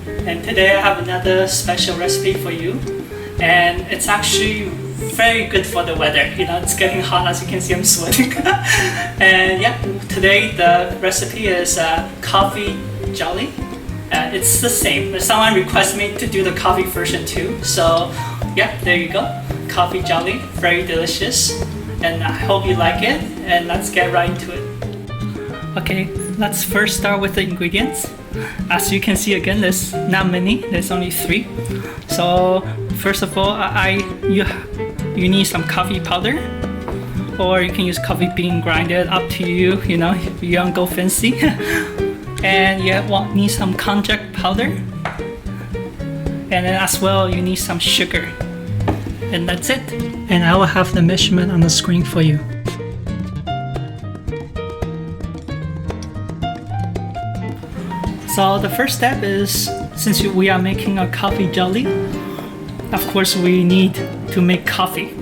and today I have another special recipe for you, and it's actually very good for the weather. You know, it's getting hot, as you can see I'm sweating. And yeah, today the recipe is coffee jelly. It's the same. Someone requested me to do the coffee version too, so yeah, there you go. Coffee jelly, very delicious, and I hope you like it, and let's get right into it. Okay, let's first start with the ingredients. As you can see, again, there's not many, there's only 3. So first of all, you need some coffee powder, or you can use coffee bean grinded, up to you, you know, if you don't go fancy. And you need some konjac powder, and then as well you need some sugar, and that's it. And I will have the measurement on the screen for you. So the first step is, since we are making a coffee jelly, of course we need to make coffee.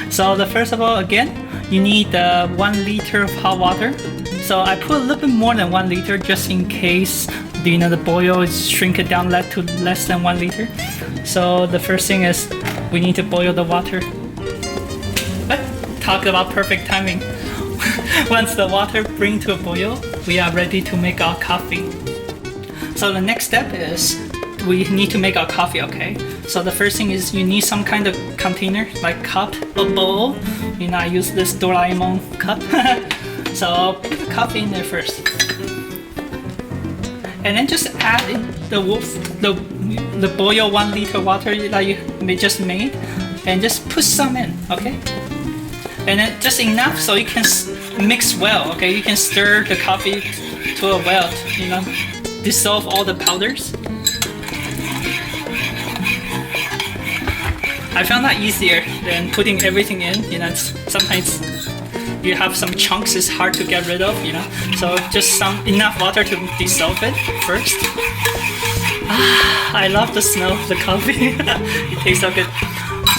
So the first of all, again, you need 1 liter of hot water. So I put a little bit more than 1 liter just in case, you know, the boil is shrink it down to less than 1 liter. So the first thing is we need to boil the water. Talk about perfect timing. Once the water brings to a boil, we are ready to make our coffee. So the next step is we need to make our coffee, okay? So the first thing is you need some kind of container, like cup or bowl. You know, I use this Doraemon cup. So put the coffee in there first. And then just add in the boiled 1 liter water that you just made, and just put some in, okay? And then just enough so you can mix well, okay? You can stir the coffee to a well, you know, dissolve all the powders. I found that easier than putting everything in, you know, sometimes you have some chunks, it's hard to get rid of, you know, so just enough water to dissolve it first. I love the smell of the coffee. It tastes so good.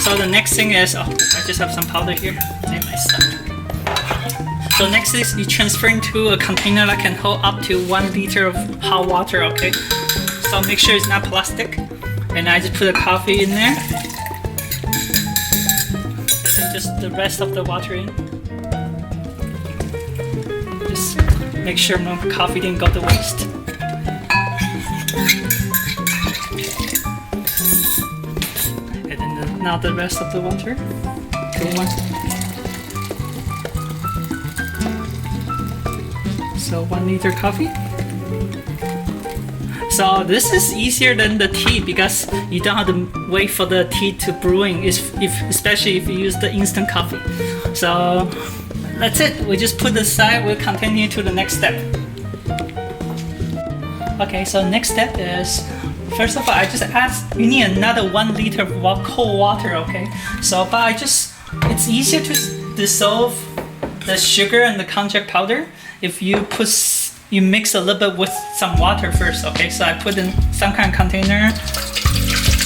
So the next thing is, I just have some powder here. Save my stuff. So next is you transfer into a container that can hold up to 1 liter of hot water, okay? So make sure it's not plastic. And I just put the coffee in there. And then just the rest of the water in. Just make sure no coffee didn't go to waste. And then now the rest of the water. So 1 liter coffee. So this is easier than the tea because you don't have to wait for the tea to brewing, especially if you use the instant coffee. So that's it. We just put this aside. We'll continue to the next step. Okay, so next step is, first of all, I just asked, you need another 1 liter of cold water, okay? So, it's easier to dissolve the sugar and the konjac powder if you mix a little bit with some water first, okay? So I put in some kind of container.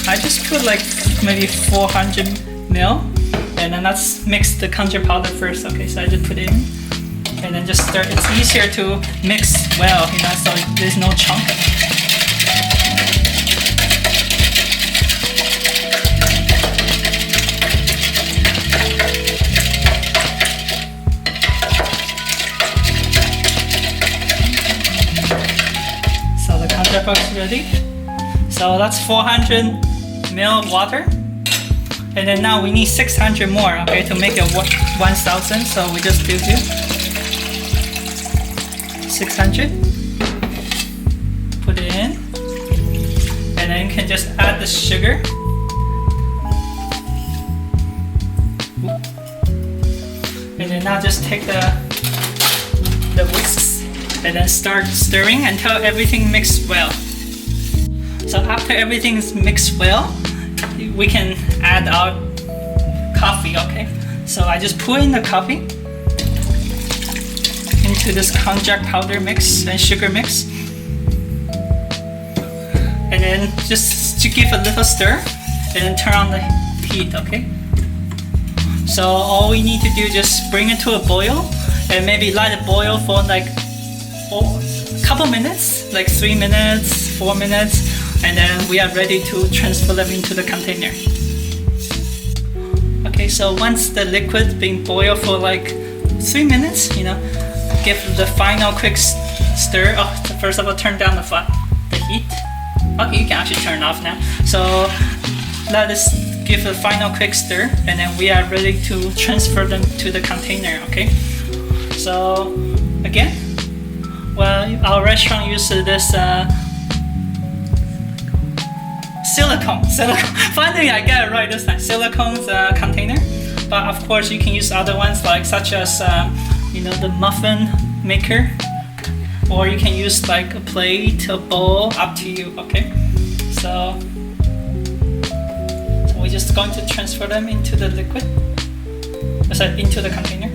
I just put like maybe 400 ml, and then let's mix the konjac powder first, okay? So I just put it in, and then just stir. It's easier to mix well, you know, so there's no chunk. Is ready. So that's 400 ml of water, and then now we need 600 more, okay, to make it 1000. So we just do 600, put it in, and then you can just add the sugar. And then now just take the whisks and then start stirring until everything mixed well. So after everything's mixed well, we can add our coffee, okay? So I just pour in the coffee into this konjac powder mix and sugar mix. And then just to give a little stir, and then turn on the heat, okay? So all we need to do is just bring it to a boil, and maybe let it boil for like a couple minutes, like 3 minutes, 4 minutes, and then we are ready to transfer them into the container. Okay, so once the liquid being boiled for like 3 minutes, give the final quick stir. Oh, first of all, turn down the heat. Okay, you can actually turn it off now. So let us give a final quick stir, and then we are ready to transfer them to the container. Okay, so again, well, our restaurant uses this silicone. Finally, I got it right this time. Silicone container, but of course you can use other ones such as the muffin maker, or you can use like a plate, a bowl, up to you. Okay, so we're just going to transfer them into the liquid. Sorry, into the container.